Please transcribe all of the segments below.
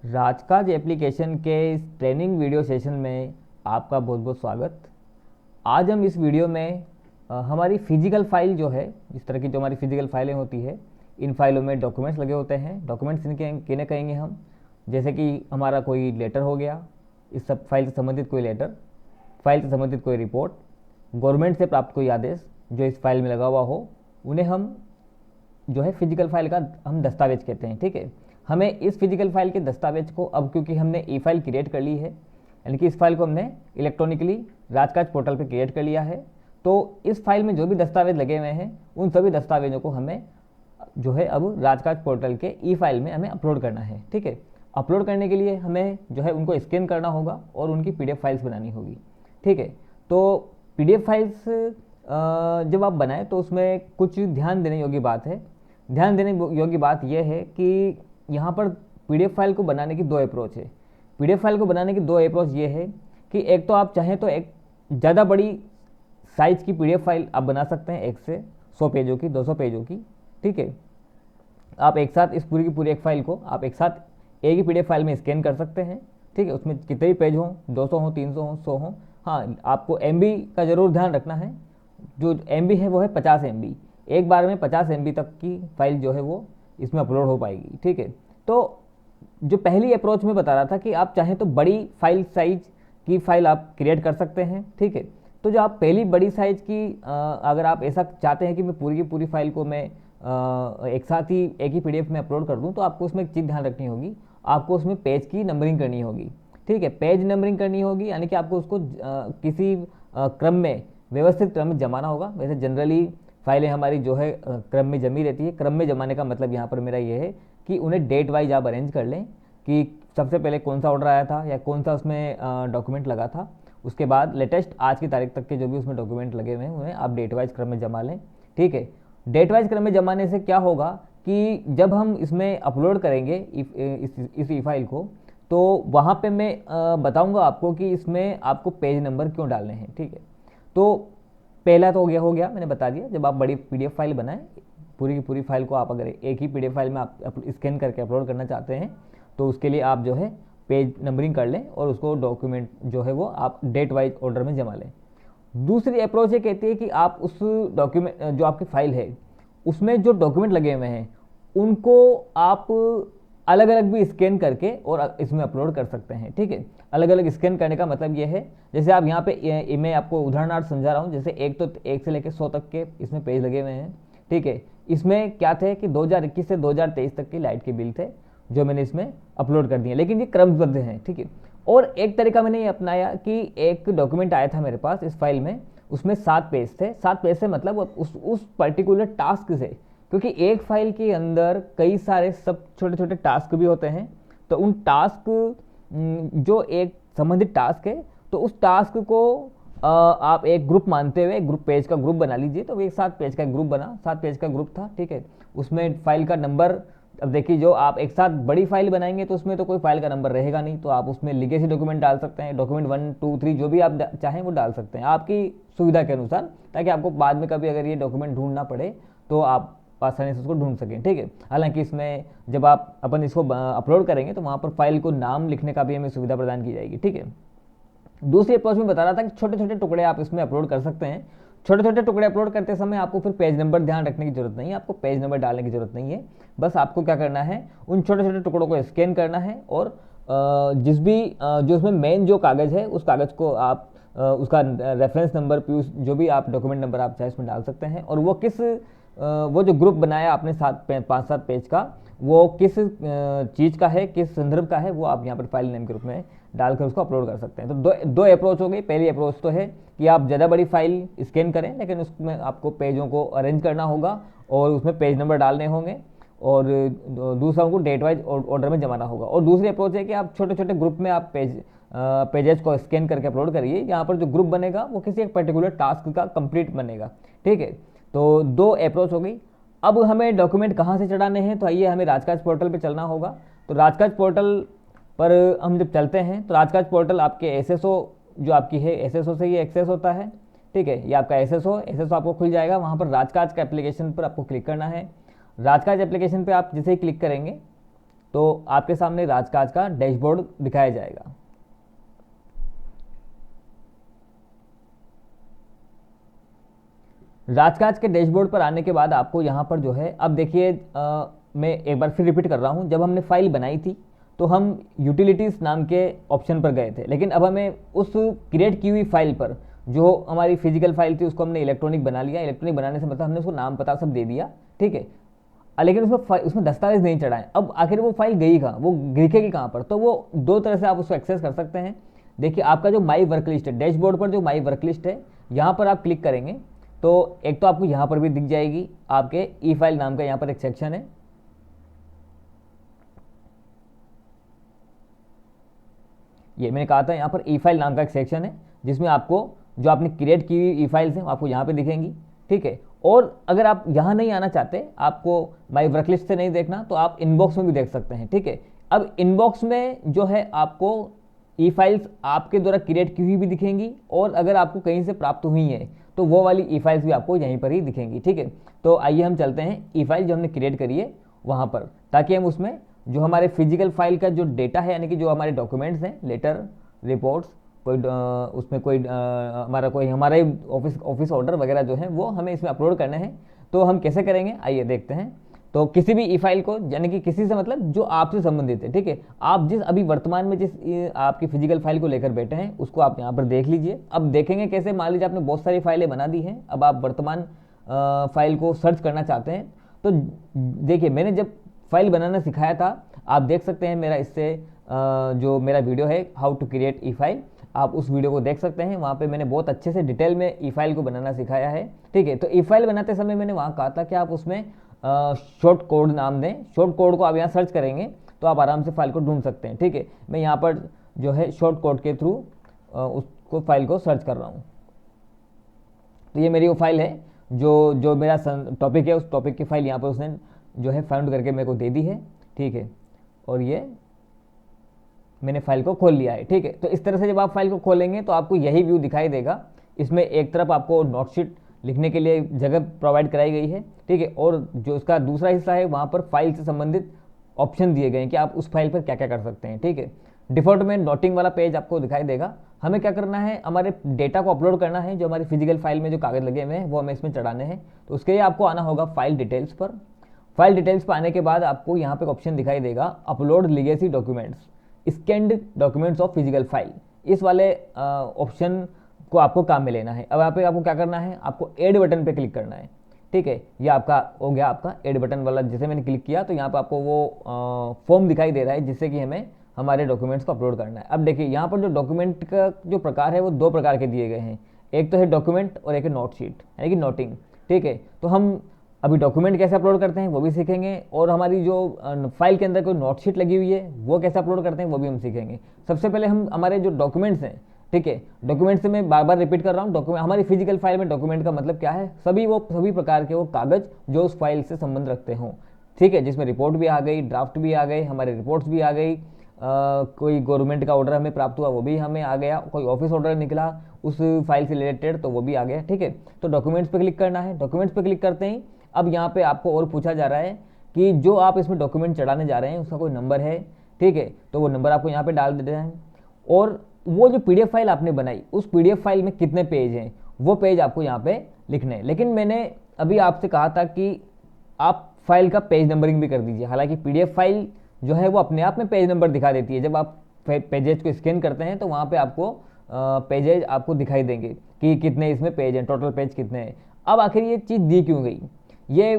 राजकाज एप्लीकेशन के इस ट्रेनिंग वीडियो सेशन में आपका बहुत बहुत स्वागत। आज हम इस वीडियो में हमारी फिजिकल फाइल जो है, इस तरह की जो हमारी फिजिकल फाइलें होती है, इन फाइलों में डॉक्यूमेंट्स लगे होते हैं। डॉक्यूमेंट्स इनके किन्हें कहेंगे हम, जैसे कि हमारा कोई लेटर हो गया, इस सब फाइल से संबंधित कोई लेटर, फाइल से संबंधित कोई रिपोर्ट, गवर्नमेंट से प्राप्त कोई आदेश जो इस फाइल में लगा हुआ हो, उन्हें हम जो है फिजिकल फाइल का हम दस्तावेज कहते हैं। ठीक है, हमें इस फिजिकल फाइल के दस्तावेज को अब क्योंकि हमने ई फाइल क्रिएट कर ली है, यानी कि इस फाइल को हमने इलेक्ट्रॉनिकली राजकाज पोर्टल पे क्रिएट कर लिया है, तो इस फाइल में जो भी दस्तावेज लगे हुए हैं उन सभी दस्तावेजों को हमें जो है अब राजकाज पोर्टल के ई फाइल में हमें अपलोड करना है। ठीक है, अपलोड करने के लिए हमें जो है उनको स्कैन करना होगा और उनकी पीडीएफ फाइल्स बनानी होगी। ठीक है, तो पीडीएफ फाइल्स जब आप बनाएं तो उसमें कुछ ध्यान देने योग्य बात है। ध्यान देने योग्य बात यह है कि यहाँ पर पीडीएफ फाइल को बनाने की दो अप्रोच है। पीडीएफ फाइल को बनाने की दो अप्रोच ये है कि एक तो आप चाहें तो एक ज़्यादा बड़ी साइज की पीडीएफ फाइल आप बना सकते हैं, 1 से 100 पेजों की, 200 पेजों की। ठीक है, आप एक साथ इस पूरी की पूरी एक फाइल को आप एक साथ एक ही पीडीएफ फाइल में स्कैन कर सकते हैं। ठीक है, उसमें कितने भी पेज हों, 200 हों, 300 हों, 100 हों। हाँ, आपको एमबी का ज़रूर ध्यान रखना है। जो एमबी है वो है 50 एमबी। एक बार में 50 एमबी तक की फाइल जो है वो इसमें अपलोड हो पाएगी। ठीक है, तो जो पहली अप्रोच में बता रहा था कि आप चाहें तो बड़ी फाइल साइज की फाइल आप क्रिएट कर सकते हैं। ठीक है, तो जो आप पहली बड़ी साइज की अगर आप ऐसा चाहते हैं कि मैं पूरी की पूरी फाइल को मैं एक साथ ही एक ही पीडीएफ में अपलोड कर दूं, तो आपको उसमें एक चीज़ ध्यान रखनी होगी, आपको उसमें पेज की नंबरिंग करनी होगी। ठीक है, पेज नंबरिंग करनी होगी, यानी कि आपको उसको किसी क्रम में, व्यवस्थित क्रम में जमाना होगा। वैसे जनरली फाइलें हमारी जो है क्रम में जमी रहती है। क्रम में जमाने का मतलब यहाँ पर मेरा ये है कि उन्हें डेट वाइज आप अरेंज कर लें कि सबसे पहले कौन सा ऑर्डर आया था या कौन सा उसमें डॉक्यूमेंट लगा था, उसके बाद लेटेस्ट आज की तारीख तक के जो भी उसमें डॉक्यूमेंट लगे हुए हैं उन्हें आप डेट वाइज क्रम में जमा लें। ठीक है, डेट वाइज क्रम में जमाने से क्या होगा कि जब हम इसमें अपलोड करेंगे इस ई फाइल को, तो वहाँ पे मैं बताऊँगा आपको कि इसमें आपको पेज नंबर क्यों डालने हैं। ठीक है, तो पहला तो हो गया मैंने बता दिया। जब आप बड़ी पीडीएफ फाइल बनाएं, पूरी की पूरी फाइल को आप अगर एक ही पीडीएफ फाइल में आप स्कैन करके अपलोड करना चाहते हैं, तो उसके लिए आप जो है पेज नंबरिंग कर लें और उसको डॉक्यूमेंट जो है वो आप डेट वाइज ऑर्डर में जमा लें। दूसरी अप्रोच ये कहती है कि आप उस डॉक्यूमेंट जो आपकी फाइल है उसमें जो डॉक्यूमेंट लगे हुए हैं उनको आप अलग अलग भी स्कैन करके और इसमें अपलोड कर सकते हैं। ठीक है, अलग अलग स्कैन करने का मतलब ये है, जैसे आप यहाँ पे मैं आपको उदाहरणार्थ समझा रहा हूँ। जैसे एक से लेकर 100 तक के इसमें पेज लगे हुए हैं। ठीक है, इसमें क्या थे कि 2021 से 2023 तक के लाइट के बिल थे जो मैंने इसमें अपलोड कर दिए, लेकिन ये क्रमबद्ध हैं। ठीक है, और एक तरीका मैंने ये अपनाया कि एक डॉक्यूमेंट आया था मेरे पास इस फाइल में, उसमें 7 पेज थे। 7 पेज से मतलब उस पर्टिकुलर टास्क से, क्योंकि एक फाइल के अंदर कई सारे सब छोटे छोटे टास्क भी होते हैं, तो उन टास्क जो एक संबंधित टास्क है, तो उस टास्क को आप एक ग्रुप मानते हुए ग्रुप पेज का ग्रुप बना लीजिए। तो एक 7 पेज का ग्रुप बना, 7 पेज का ग्रुप था। ठीक है, उसमें फाइल का नंबर, अब देखिए जो आप एक साथ बड़ी फाइल बनाएंगे तो उसमें तो कोई फाइल का नंबर रहेगा नहीं, तो आप उसमें लीगेसी डॉक्यूमेंट डाल सकते हैं, डॉक्यूमेंट 1 2 3 जो भी आप चाहें वो डाल सकते हैं आपकी सुविधा के अनुसार, ताकि आपको बाद में कभी अगर ये डॉक्यूमेंट ढूंढना पड़े तो आप आसानी से उसको ढूंढ सकें। ठीक है, हालांकि इसमें जब आप अपन इसको अपलोड करेंगे तो वहाँ पर फाइल को नाम लिखने का भी हमें सुविधा प्रदान की जाएगी। ठीक है, दूसरी अप्रोच में बता रहा था कि छोटे छोटे टुकड़े आप इसमें अपलोड कर सकते हैं। छोटे छोटे टुकड़े अपलोड करते समय आपको फिर पेज नंबर ध्यान रखने की जरूरत नहीं है, आपको पेज नंबर डालने की जरूरत नहीं है। बस आपको क्या करना है, उन छोटे छोटे टुकड़ों को स्कैन करना है और जिस भी जो उसमें मेन जो कागज़ है उस कागज़ को आप उसका रेफरेंस नंबर, जो भी आप डॉक्यूमेंट नंबर आप चाहे उसमें डाल सकते हैं, और वो किस वो जो ग्रुप बनाया आपने 5-7 पेज का, वो किस चीज़ का है, किस संदर्भ का है, वो आप यहाँ पर फाइल नेम के रूप में डालकर उसको अपलोड कर सकते हैं। तो दो अप्रोच हो गई। पहली अप्रोच तो है कि आप ज़्यादा बड़ी फाइल स्कैन करें, लेकिन उसमें आपको पेजों को अरेंज करना होगा और उसमें पेज नंबर डालने होंगे, और दूसरा उनको डेट वाइज ऑर्डर में जमाना होगा। और दूसरी अप्रोच है कि आप छोटे छोटे ग्रुप में आप पेजेस को स्कैन करके अपलोड करिए। यहाँ पर जो ग्रुप बनेगा वो किसी एक पर्टिकुलर टास्क का कंप्लीट बनेगा। ठीक है, तो 2 अप्रोच हो गई। अब हमें डॉक्यूमेंट कहाँ से चढ़ाने हैं, तो आइए हमें राजकाज पोर्टल पे चलना होगा। तो राजकाज पोर्टल पर हम जब चलते हैं तो राजकाज पोर्टल आपके एसएसओ जो आपकी है, एसएसओ से ये एक्सेस होता है। ठीक है, ये आपका एसएसओ आपको खुल जाएगा। वहाँ पर राजकाज का एप्लीकेशन पर आपको क्लिक करना है। राजकाज एप्लीकेशन पे आप जैसे ही क्लिक करेंगे तो आपके सामने राजकाज का डैशबोर्ड दिखाया जाएगा। राजकाज के डैशबोर्ड पर आने के बाद आपको यहाँ पर जो है, अब देखिए मैं एक बार फिर रिपीट कर रहा हूँ, जब हमने फाइल बनाई थी तो हम यूटिलिटीज़ नाम के ऑप्शन पर गए थे, लेकिन अब हमें उस क्रिएट की हुई फाइल पर, जो हमारी फिजिकल फाइल थी, उसको हमने इलेक्ट्रॉनिक बना लिया। इलेक्ट्रॉनिक बनाने से मतलब हमने उसको नाम पता सब दे दिया, ठीक है, लेकिन उसमें दस्तावेज नहीं चढ़ाए। अब आखिर वो फाइल गई कहाँ, वो दिखेगी कहाँ पर? तो वो दो तरह से आप उसको एक्सेस कर सकते हैं। देखिए आपका जो माई वर्क लिस्ट है, डैशबोर्ड पर जो माई वर्क लिस्ट है, यहाँ पर आप क्लिक करेंगे तो एक तो आपको यहाँ पर भी दिख जाएगी आपके ई फाइल नाम का, यहाँ पर एक सेक्शन है। ये मैंने कहा था, यहाँ पर ई फाइल नाम का एक सेक्शन है जिसमें आपको जो आपने क्रिएट की हुई ई फाइल्स हैं आपको यहाँ पे दिखेंगी, ठीक है। और अगर आप यहाँ नहीं आना चाहते, आपको माई वर्क लिस्ट से नहीं देखना, तो आप इनबॉक्स में भी देख सकते हैं, ठीक है। अब इनबॉक्स में जो है आपको ई फाइल्स आपके द्वारा क्रिएट की हुई भी दिखेंगी, और अगर आपको कहीं से प्राप्त हुई हैं तो वो वाली ई फाइल्स भी आपको यहीं पर ही दिखेंगी, ठीक है। तो आइए हम चलते हैं ई फाइल जो हमने क्रिएट करी है वहाँ पर, ताकि हम उसमें जो हमारे फिजिकल फाइल का जो डेटा है, यानी कि जो हमारे डॉक्यूमेंट्स हैं, लेटर, रिपोर्ट्स, कोई उसमें कोई हमारा ऑफिस ऑर्डर वगैरह जो है वो हमें इसमें अपलोड करने हैं। तो हम कैसे करेंगे, आइए देखते हैं। तो किसी भी ई फाइल को, यानी कि किसी से मतलब जो आपसे संबंधित है, ठीक है, आप जिस अभी वर्तमान में जिस आपकी फिजिकल फाइल को लेकर बैठे हैं उसको आप यहाँ पर देख लीजिए। अब देखेंगे कैसे, मान लीजिए आपने बहुत सारी फाइलें बना दी हैं, अब आप वर्तमान फाइल को सर्च करना चाहते हैं। तो देखिए मैंने जब फाइल बनाना सिखाया था, आप देख सकते हैं मेरा इससे जो मेरा वीडियो है how to create e file, आप उस वीडियो को देख सकते हैं। वहाँ पे मैंने बहुत अच्छे से डिटेल में ई फाइल को बनाना सिखाया है, ठीक है। तो ई फाइल बनाते समय मैंने वहाँ कहा था कि आप उसमें शॉर्ट कोड नाम दें। शॉर्ट कोड को आप यहाँ सर्च करेंगे तो आप आराम से फाइल को ढूंढ सकते हैं, ठीक है। मैं यहाँ पर जो है शॉर्ट कोड के थ्रू उसको फाइल को सर्च कर रहा हूँ। तो ये मेरी वो फाइल है जो मेरा टॉपिक है, उस टॉपिक की फाइल यहाँ पर उसने जो है फाउंड करके मेरे को दे दी है, ठीक है। और ये मैंने फाइल को खोल लिया है, ठीक है। तो इस तरह से जब आप फाइल को खोलेंगे तो आपको यही व्यू दिखाई देगा। इसमें एक तरफ आपको नोटशीट लिखने के लिए जगह प्रोवाइड कराई गई है, ठीक है, और जो उसका दूसरा हिस्सा है वहाँ पर फाइल से संबंधित ऑप्शन दिए गए हैं कि आप उस फाइल पर क्या क्या कर सकते हैं, ठीक है। डिफॉल्ट में नोटिंग वाला पेज आपको दिखाई देगा। हमें क्या करना है, हमारे डेटा को अपलोड करना है, जो हमारी फिजिकल फाइल में जो कागज़ लगे हुए हैं वो हमें इसमें चढ़ाने हैं। तो उसके लिए आपको आना होगा फाइल डिटेल्स पर। फाइल डिटेल्स पर आने के बाद आपको यहाँ पे ऑप्शन दिखाई देगा upload legacy documents, scanned documents of physical file. इस वाले ऑप्शन को आपको काम में लेना है। अब यहाँ पे आपको क्या करना है, आपको ऐड बटन पे क्लिक करना है, ठीक है। ये आपका हो गया, आपका ऐड बटन वाला जैसे मैंने क्लिक किया तो यहाँ पे आपको वो फॉर्म दिखाई दे रहा है जिससे कि हमें हमारे डॉक्यूमेंट्स को अपलोड करना है। अब देखिए यहाँ पर जो डॉक्यूमेंट का जो प्रकार है वो दो प्रकार के दिए गए हैं, एक तो है डॉक्यूमेंट और एक है नोट शीट, यानी कि नोटिंग, ठीक है। तो हम अभी डॉक्यूमेंट कैसे अपलोड करते हैं वो भी सीखेंगे, और हमारी जो फाइल के अंदर कोई नोट शीट लगी हुई है वो कैसे अपलोड करते हैं वो भी हम सीखेंगे। सबसे पहले हम हमारे जो डॉक्यूमेंट्स हैं, ठीक है, डॉक्यूमेंट से मैं बार बार रिपीट कर रहा हूँ, डॉक्यूमेंट हमारी फिजिकल फाइल में डॉक्यूमेंट का मतलब क्या है, सभी प्रकार के वो कागज जो उस फाइल से संबंध रखते हों, ठीक है, जिसमें रिपोर्ट भी आ गई, ड्राफ्ट भी आ गए, हमारे रिपोर्ट्स भी आ गई, कोई गवर्नमेंट का ऑर्डर हमें प्राप्त हुआ वो भी हमें आ गया, कोई ऑफिस ऑर्डर निकला उस फाइल से रिलेटेड तो वो भी आ गया, ठीक है। तो डॉक्यूमेंट्स पे क्लिक करना है। डॉक्यूमेंट्स पे क्लिक करते ही अब यहाँ पे आपको और पूछा जा रहा है कि जो आप इसमें डॉक्यूमेंट चढ़ाने जा रहे हैं उसका कोई नंबर है, ठीक है, तो वो नंबर आपको यहाँ पे डाल देना है। और वो जो पीडीएफ फाइल आपने बनाई उस पीडीएफ फाइल में कितने पेज हैं वो पेज आपको यहाँ पे लिखने हैं। लेकिन मैंने अभी आपसे कहा था कि आप फाइल का पेज नंबरिंग भी कर दीजिए। हालांकि पीडीएफ फाइल जो है वो अपने आप में पेज नंबर दिखा देती है, जब आप पेजेज को स्कैन करते हैं तो वहाँ पे आपको पेजेज आपको दिखाई देंगे कि कितने इसमें पेज हैं, टोटल पेज कितने हैं। अब आखिर ये चीज़ दी क्यों गई, ये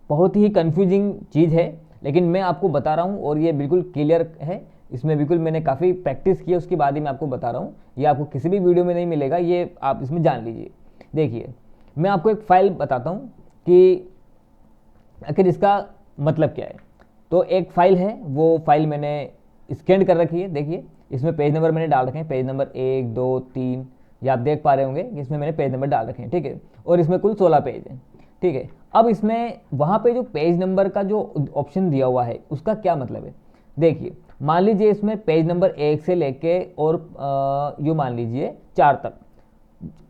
बहुत ही कंफ्यूजिंग चीज़ है, लेकिन मैं आपको बता रहा हूँ और ये बिल्कुल क्लियर है। इसमें बिल्कुल मैंने काफ़ी प्रैक्टिस की है, उसके बाद ही मैं आपको बता रहा हूँ। ये आपको किसी भी वीडियो में नहीं मिलेगा, ये आप इसमें जान लीजिए। देखिए मैं आपको एक फ़ाइल बताता हूँ कि आखिर इसका मतलब क्या है। तो एक फ़ाइल है, वो फाइल मैंने स्कैन कर रखी है। देखिए इसमें पेज नंबर मैंने डाल रखे हैं, पेज नंबर 1 2 3, ये आप देख पा रहे होंगे कि इसमें मैंने पेज नंबर डाल रखे हैं, ठीक है। और इसमें कुल 16 पेज हैं, ठीक है। अब इसमें वहाँ पे जो पेज नंबर का जो ऑप्शन दिया हुआ है उसका क्या मतलब है। देखिए मान लीजिए इसमें पेज नंबर 1 से लेके और यो मान लीजिए 4 तक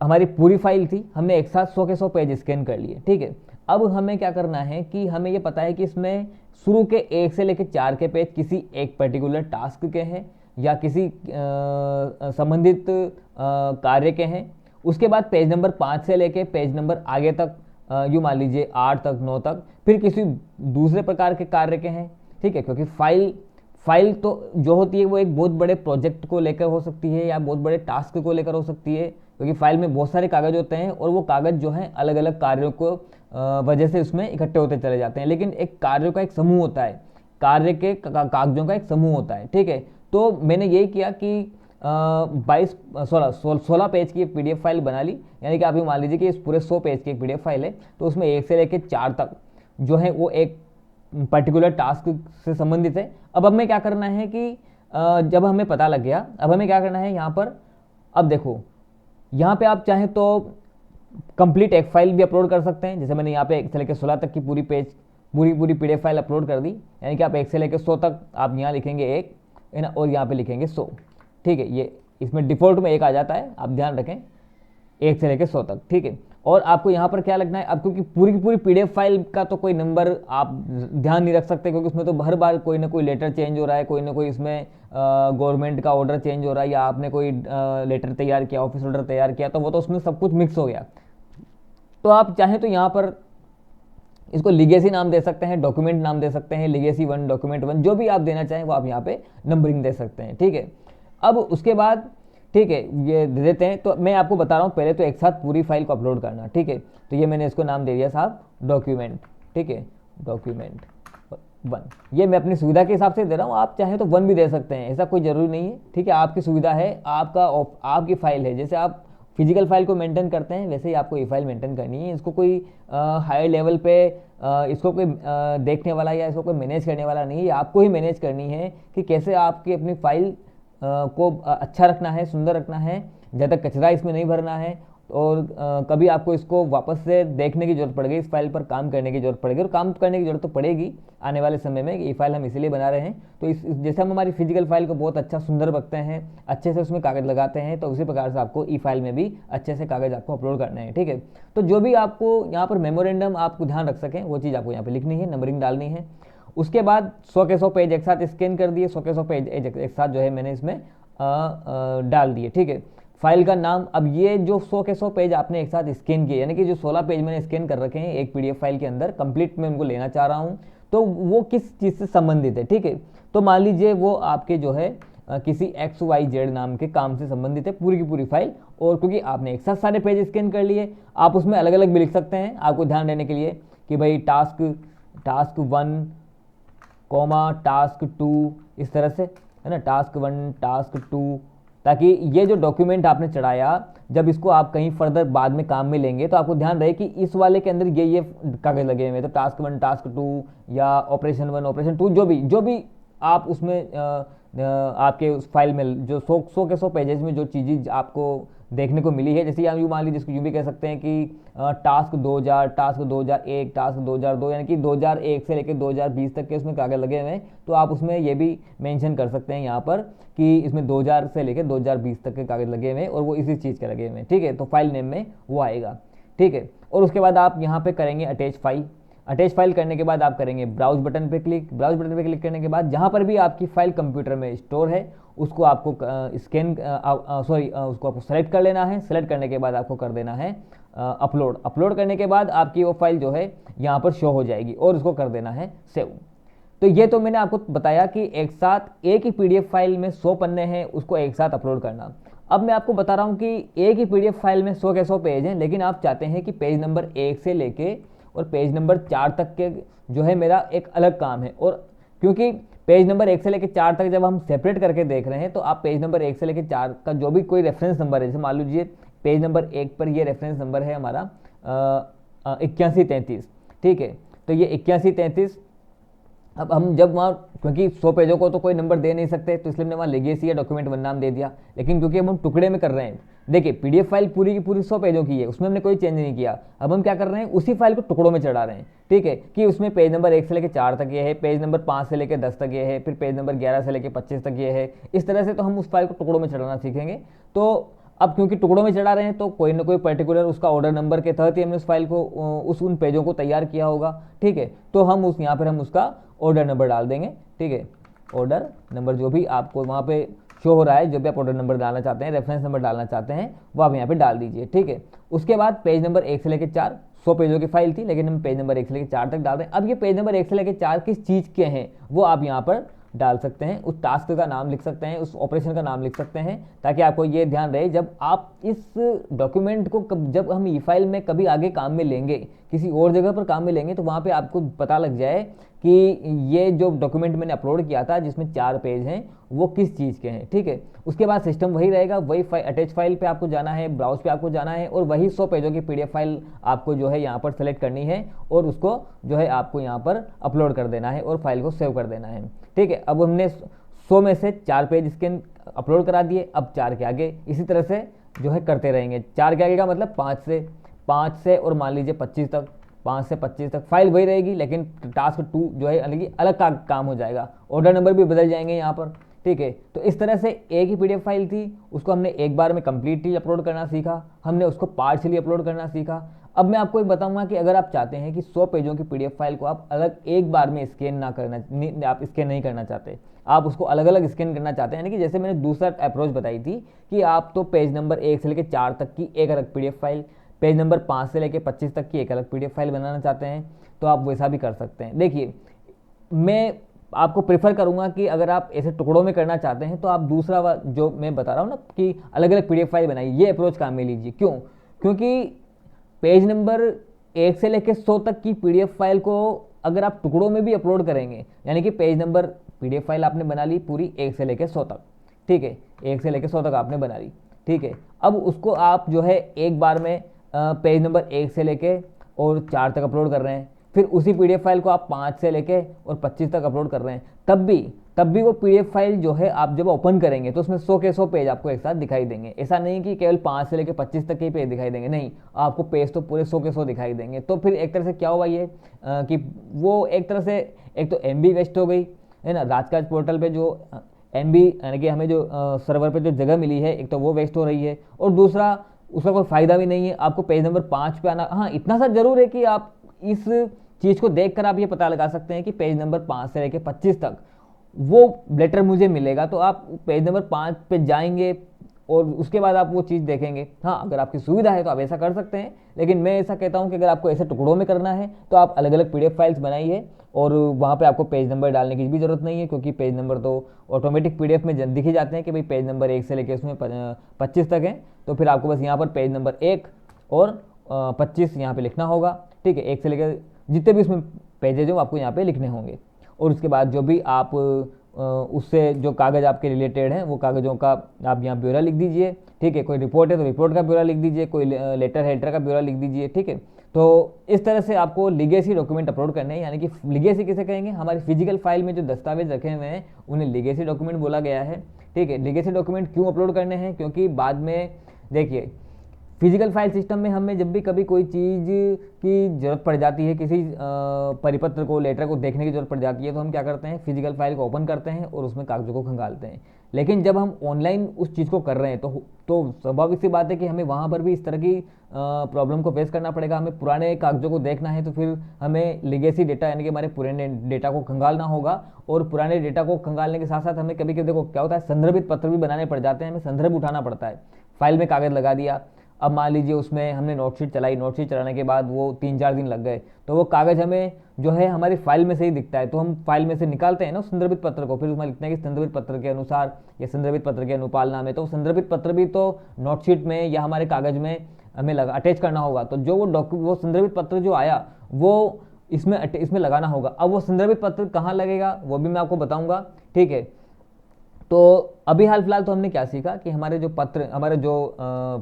हमारी पूरी फाइल थी, हमने एक साथ 100 के 100 पेज स्कैन कर लिए, ठीक है। अब हमें क्या करना है कि हमें ये पता है कि इसमें शुरू के 1 से लेकर 4 के पेज किसी एक पर्टिकुलर टास्क के हैं या किसी संबंधित कार्य के हैं। उसके बाद पेज नंबर 5 से लेके पेज नंबर आगे तक, यूँ मान लीजिए 8 तक 9 तक, फिर किसी दूसरे प्रकार के कार्य के हैं। ठीक है, क्योंकि फाइल तो जो होती है वो एक बहुत बड़े प्रोजेक्ट को लेकर हो सकती है या बहुत बड़े टास्क को लेकर हो सकती है, क्योंकि फाइल में बहुत सारे कागज होते हैं और वो कागज जो हैं अलग अलग कार्यों को वजह से उसमें इकट्ठे होते चले जाते हैं। लेकिन एक कार्यों का एक समूह होता है, कार्य के कागजों का एक समूह होता है। ठीक है, तो मैंने यही किया कि 16 पेज की एक PDF फाइल बना ली। यानी कि आप ये मान लीजिए कि इस पूरे 100 पेज की एक PDF फाइल है, तो उसमें 1 से लेकर 4 तक जो है वो एक पर्टिकुलर टास्क से संबंधित है। अब हमें क्या करना है कि जब हमें पता लग गया, अब हमें क्या करना है यहाँ पर, अब देखो यहाँ पे आप चाहें तो कंप्लीट एक फाइल भी अपलोड कर सकते हैं। जैसे मैंने यहाँ पे 1 से लेकर 16 तक की पूरी PDF फाइल अपलोड कर दी। यानी कि आप 1 से लेकर 100 तक आप यहाँ लिखेंगे 1 है ना, और यहाँ पे लिखेंगे 100। ठीक है, ये इसमें डिफ़ॉल्ट में 1 आ जाता है, आप ध्यान रखें 1 से लेकर 100 तक। ठीक है, और आपको यहाँ पर क्या लगना है, अब क्योंकि पूरी की पूरी PDF फाइल का तो कोई नंबर आप ध्यान नहीं रख सकते, क्योंकि उसमें तो हर बार कोई ना कोई लेटर चेंज हो रहा है, कोई ना कोई इसमें गवर्नमेंट का ऑर्डर चेंज हो रहा है, या आपने कोई लेटर तैयार किया, ऑफिस ऑर्डर तैयार किया, तो वो तो उसमें सब कुछ मिक्स हो गया। तो आप चाहें तो यहाँ पर इसको लीगेसी नाम दे सकते हैं, डॉक्यूमेंट नाम दे सकते हैं, लीगेसी 1, डॉक्यूमेंट 1, जो भी आप देना चाहें वो आप यहाँ पे नंबरिंग दे सकते हैं। ठीक है, अब उसके बाद ठीक है ये दे देते हैं। तो मैं आपको बता रहा हूँ, पहले तो एक साथ पूरी फाइल को अपलोड करना। ठीक है, तो ये मैंने इसको नाम दे दिया साहब डॉक्यूमेंट। ठीक है, डॉक्यूमेंट 1, ये मैं अपनी सुविधा के हिसाब से दे रहा हूँ, आप चाहें तो 1 भी दे सकते हैं, ऐसा कोई ज़रूरी नहीं है। ठीक है, आपकी सुविधा है, आपकी फाइल है, जैसे आप फिजिकल फाइल को मेंटेन करते हैं वैसे ही आपको ये फाइल मेंटेन करनी है। इसको कोई हाई लेवल पे इसको कोई देखने वाला या इसको कोई मैनेज करने वाला नहीं है, आपको ही मैनेज करनी है कि कैसे आपकी अपनी फाइल को अच्छा रखना है, सुंदर रखना है, जब तक कचरा इसमें नहीं भरना है, और कभी आपको इसको वापस से देखने की जरूरत पड़ेगी, इस फाइल पर काम करने की जरूरत पड़ेगी, और काम करने की जरूरत तो पड़ेगी आने वाले समय में। ये फाइल हम इसीलिए बना रहे हैं। तो जैसे हम हमारी फिजिकल फाइल को बहुत अच्छा सुंदर रखते हैं, अच्छे से उसमें कागज लगाते हैं, तो उसी प्रकार से आपको ई फाइल में भी अच्छे से कागज आपको अपलोड करना है। ठीक है, तो जो भी आपको यहाँ पर मेमोरेंडम आपको ध्यान रख सकें वो चीज़ आपको यहाँ पर लिखनी है, नंबरिंग डालनी है। उसके बाद 100 के 100 पेज एक साथ स्कैन कर दिए, 100 के 100 पेज एक साथ जो है मैंने इसमें डाल दिए। ठीक है, फाइल का नाम, अब ये जो 100 के 100 पेज आपने एक साथ स्कैन किए, यानी कि जो 16 पेज मैंने स्कैन कर रखे हैं एक PDF फाइल के अंदर, कंप्लीट मैं उनको लेना चाह रहा हूँ, तो वो किस चीज़ से संबंधित है। ठीक है, तो मान लीजिए वो आपके जो है किसी XYZ नाम के काम से संबंधित है पूरी की पूरी फाइल। और क्योंकि आपने एक साथ सारे पेज स्कैन कर लिए, आप उसमें अलग अलग भी लिख सकते हैं, आपको ध्यान देने के लिए कि भाई टास्क 1, टास्क 2, इस तरह से है ना, टास्क 1, टास्क 2, ताकि ये जो डॉक्यूमेंट आपने चढ़ाया जब इसको आप कहीं फर्दर बाद में काम में लेंगे तो आपको ध्यान रहे कि इस वाले के अंदर ये कागज लगे हुए हैं। तो टास्क 1, टास्क 2 या ऑपरेशन 1, ऑपरेशन 2, जो भी आप उसमें आपके उस फाइल में जो 100 के 100 पेजेस में जो चीज़ें आपको देखने को मिली है, जैसे आप यूँ मान लीजिए, इसको यूँ भी कह सकते हैं कि टास्क 2000, टास्क 2001, टास्क 2002, यानी कि 2001 से लेकर 2020 तक के उसमें कागज लगे हुए हैं। तो आप उसमें ये भी मेंशन कर सकते हैं यहाँ पर कि इसमें 2000 से लेकर 2020 तक के कागज लगे हुए हैं और वो इसी चीज़ के लगे हुए हैं। ठीक है, तो फाइल नेम में वो आएगा। ठीक है, और उसके बाद आप यहाँ पे करेंगे अटैच फाइल। अटैच फाइल करने के बाद आप करेंगे ब्राउज बटन पे क्लिक। ब्राउज बटन पे क्लिक करने के बाद जहाँ पर भी आपकी फाइल कंप्यूटर में स्टोर है उसको आपको उसको आपको सेलेक्ट कर लेना है। सेलेक्ट करने के बाद आपको कर देना है अपलोड। अपलोड करने के बाद आपकी वो फाइल जो है यहाँ पर शो हो जाएगी और उसको कर देना है सेव। तो ये तो मैंने आपको बताया कि एक साथ एक ही PDF फाइल में 100 पन्ने हैं, उसको एक साथ अपलोड करना। अब मैं आपको बता रहा हूँ कि एक ही PDF फाइल में 100 के 100 पेज हैं, लेकिन आप चाहते हैं कि पेज नंबर 1 से लेके और पेज नंबर 4 तक के जो है मेरा एक अलग काम है। और क्योंकि पेज नंबर 1 से लेकर 4 तक जब हम सेपरेट करके देख रहे हैं तो आप पेज नंबर 1 से लेकर 4 का जो भी कोई रेफरेंस नंबर है, जैसे मान लीजिए पेज नंबर 1 पर ये रेफरेंस नंबर है हमारा 8133। ठीक है, तो ये 8133, अब हम जब वहाँ, क्योंकि 100 पेजों को तो कोई नंबर दे नहीं सकते, तो इसलिए हमने वहाँ लेगेसी या डॉक्यूमेंट 1 नाम दे दिया। लेकिन क्योंकि हम टुकड़े में कर रहे हैं, देखिए PDF फाइल पूरी की पूरी 100 पेजों की है, उसमें हमने कोई चेंज नहीं किया। अब हम क्या कर रहे हैं, उसी फाइल को टुकड़ों में चढ़ा रहे हैं। ठीक है, कि उसमें पेज नंबर 1 से लेकर 4 तक ये है, पेज नंबर 5 से लेकर 10 तक ये है, फिर पेज नंबर 11 से लेकर 25 तक ये है। इस तरह से तो हम उस फाइल को टुकड़ों में चढ़ाना सीखेंगे। तो अब क्योंकि टुकड़ों में चढ़ा रहे हैं तो कोई ना कोई पर्टिकुलर उसका ऑर्डर नंबर के तहत ही हमने उस फाइल को उन पेजों को तैयार किया होगा, ठीक है। तो हम उस यहाँ पर हम उसका ऑर्डर नंबर डाल देंगे, ठीक है। ऑर्डर नंबर जो भी आपको वहाँ पे शो हो रहा है, जो भी आप ऑर्डर नंबर डालना चाहते हैं, रेफरेंस नंबर डालना चाहते हैं, वो आप यहाँ पे डाल दीजिए, ठीक है। उसके बाद पेज नंबर 1 से लेकर 4, 100 पेजों की फाइल थी, लेकिन हम पेज नंबर 1 से लेकर 4 तक डाल रहे हैं। अब ये पेज नंबर 1 से लेकर 4 किस चीज़ के हैं वो आप यहाँ पर डाल सकते हैं, उस टास्क का नाम लिख सकते हैं, उस ऑपरेशन का नाम लिख सकते हैं, ताकि आपको ये ध्यान रहे जब आप इस डॉक्यूमेंट को जब हम ई फाइल में कभी आगे काम में लेंगे, किसी और जगह पर काम में लेंगे, तो वहाँ पे आपको पता लग जाए कि ये जो डॉक्यूमेंट मैंने अपलोड किया था जिसमें 4 पेज हैं वो किस चीज़ के हैं, ठीक है। उसके बाद सिस्टम वही रहेगा, वही अटैच फाइल पे आपको जाना है, ब्राउज पे आपको जाना है और वही 100 पेजों की PDF फाइल आपको जो है यहाँ पर सेलेक्ट करनी है और उसको जो है आपको यहाँ पर अपलोड कर देना है और फाइल को सेव कर देना है, ठीक है। अब हमने 100 में से 4 पेज स्कैन अपलोड करा दिए, अब 4 के आगे इसी तरह से जो है करते रहेंगे। 4 के आगे का मतलब 5 से और मान लीजिए 25 तक, 5 से 25 तक फाइल वही रहेगी, लेकिन टास्क 2 जो है अलग काम हो जाएगा, ऑर्डर नंबर भी बदल जाएंगे यहाँ पर, ठीक है। तो इस तरह से एक ही PDF फाइल थी, उसको हमने एक बार में कंप्लीटली अपलोड करना सीखा, हमने उसको पार्शियली अपलोड करना सीखा। अब मैं आपको एक बताऊंगा कि अगर आप चाहते हैं कि 100 पेजों की PDF फाइल को आप अलग एक बार में स्कैन ना करना, आप स्कैन नहीं करना चाहते, आप उसको अलग अलग स्कैन करना चाहते हैं, यानी कि जैसे मैंने दूसरा अप्रोच बताई थी कि आप तो पेज नंबर 1 से लेकर 4 तक की एक अलग PDF फाइल, पेज नंबर 5 से लेकर 25 तक की एक अलग PDF फाइल बनाना चाहते हैं, तो आप वैसा भी कर सकते हैं। देखिए, मैं आपको प्रेफर करूंगा कि अगर आप ऐसे टुकड़ों में करना चाहते हैं तो आप दूसरा जो मैं बता रहा हूँ ना कि अलग अलग PDF फाइल बनाइए, ये अप्रोच काम में लीजिए। क्यों? क्योंकि पेज नंबर 1 से लेकर 100 तक की PDF फाइल को अगर आप टुकड़ों में भी अपलोड करेंगे, यानी कि पेज नंबर PDF फाइल आपने बना ली पूरी 1 से लेकर 100 तक, ठीक है, 1 से लेकर 100 तक आपने बना ली, ठीक है। अब उसको आप जो है एक बार में पेज नंबर 1 से लेके और 4 तक अपलोड कर रहे हैं, फिर उसी PDF फाइल को आप 5 से लेके और 25 तक अपलोड कर रहे हैं, तब भी वो PDF फाइल जो है आप जब ओपन करेंगे तो उसमें 100 के 100 पेज आपको एक साथ दिखाई देंगे। ऐसा नहीं कि केवल 5 से लेकर 25 तक के पेज दिखाई देंगे, नहीं, आपको पेज तो पूरे 100 के 100 दिखाई देंगे। तो फिर एक तरह से क्या हुआ ये कि वो एक तरह से एक तो MB वेस्ट हो गई है ना, राजकाज पोर्टल पे जो MB यानी कि हमें जो सर्वर पे जो जगह मिली है, एक तो वो वेस्ट हो रही है और दूसरा उसका कोई फ़ायदा भी नहीं है। आपको पेज नंबर 5 पे आना, हाँ इतना सा जरूर है कि आप इस चीज़ को देखकर आप ये पता लगा सकते हैं कि पेज नंबर 5 से लेकर 25 तक वो लेटर मुझे मिलेगा, तो आप पेज नंबर 5 पे जाएंगे और उसके बाद आप वो चीज़ देखेंगे। हाँ, अगर आपकी सुविधा है तो आप ऐसा कर सकते हैं, लेकिन मैं ऐसा कहता हूँ कि अगर आपको ऐसे टुकड़ों में करना है तो आप अलग अलग PDF फाइल्स बनाइए और वहाँ पे आपको पेज नंबर डालने की भी ज़रूरत नहीं है, क्योंकि पेज नंबर तो ऑटोमेटिक PDF में दिख ही जाते हैं कि भाई पेज नंबर 1 से लेकर उसमें 25 तक है। तो फिर आपको बस यहाँ पर पेज नंबर 1 और 25 यहाँ पर लिखना होगा, ठीक है। 1 से लेकर जितने भी उसमें पेजेज हो आपको यहाँ पे लिखने होंगे और उसके बाद जो भी आप उससे जो कागज़ आपके रिलेटेड हैं वो कागज़ों का आप यहाँ ब्यौरा लिख दीजिए, ठीक है। कोई रिपोर्ट है तो रिपोर्ट का ब्यौरा लिख दीजिए, कोई लेटर हेडर का ब्यौरा लिख दीजिए, ठीक है। तो इस तरह से आपको लीगेसी डॉक्यूमेंट अपलोड करने हैं, यानी कि लीगेसी किसे कहेंगे, हमारी फिजिकल फाइल में जो दस्तावेज रखे हुए हैं उन्हें लीगेसी डॉक्यूमेंट बोला गया है, ठीक है। लीगेसी डॉक्यूमेंट क्यों अपलोड करने हैं? क्योंकि बाद में देखिए फिजिकल फाइल सिस्टम में हमें जब भी कभी कोई चीज़ की ज़रूरत पड़ जाती है, किसी परिपत्र को, लेटर को देखने की ज़रूरत पड़ जाती है, तो हम क्या करते हैं, फिजिकल फाइल को ओपन करते हैं और उसमें कागज़ों को खंगालते हैं। लेकिन जब हम ऑनलाइन उस चीज़ को कर रहे हैं तो स्वाभाविक सी बात है कि हमें वहाँ पर भी इस तरह की प्रॉब्लम को फेस करना पड़ेगा। हमें पुराने कागज़ों को देखना है तो फिर हमें लीगेसी डेटा यानी कि हमारे पुराने डेटा को खंगालना होगा और पुराने डेटा को खंगालने के साथ साथ हमें कभी कभी देखो क्या होता है, संदर्भित पत्र भी बनाने पड़ जाते हैं, हमें संदर्भ उठाना पड़ता है। फाइल में कागज़ लगा दिया, अब मान लीजिए उसमें हमने नोटशीट चलाई, नोटशीट चलाने के बाद वो 3-4 दिन लग गए, तो वो कागज़ हमें जो है हमारी फाइल में से ही दिखता है, तो हम फाइल में से निकालते हैं ना संदर्भित पत्र को, फिर उसमें लिखते हैं कि संदर्भित पत्र के अनुसार या संदर्भित पत्र के अनुपाल नाम है, तो संदर्भित पत्र भी तो नोटशीट में या हमारे कागज़ में हमें अटैच करना होगा। तो जो वो संदर्भित पत्र जो आया वो इसमें लगाना होगा। अब वो संदर्भित पत्र कहाँ लगेगा वो भी मैं आपको बताऊँगा, ठीक है। तो अभी हाल फिलहाल तो हमने क्या सीखा कि हमारे जो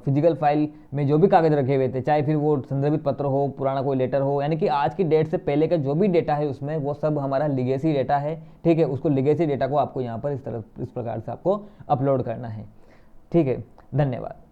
फिजिकल फाइल में जो भी कागज़ रखे हुए थे, चाहे फिर वो संदर्भित पत्र हो, पुराना कोई लेटर हो, यानी कि आज की डेट से पहले का जो भी डेटा है उसमें वो सब हमारा लीगेसी डेटा है, ठीक है। उसको लीगेसी डेटा को आपको यहाँ पर इस प्रकार से आपको अपलोड करना है, ठीक है। धन्यवाद।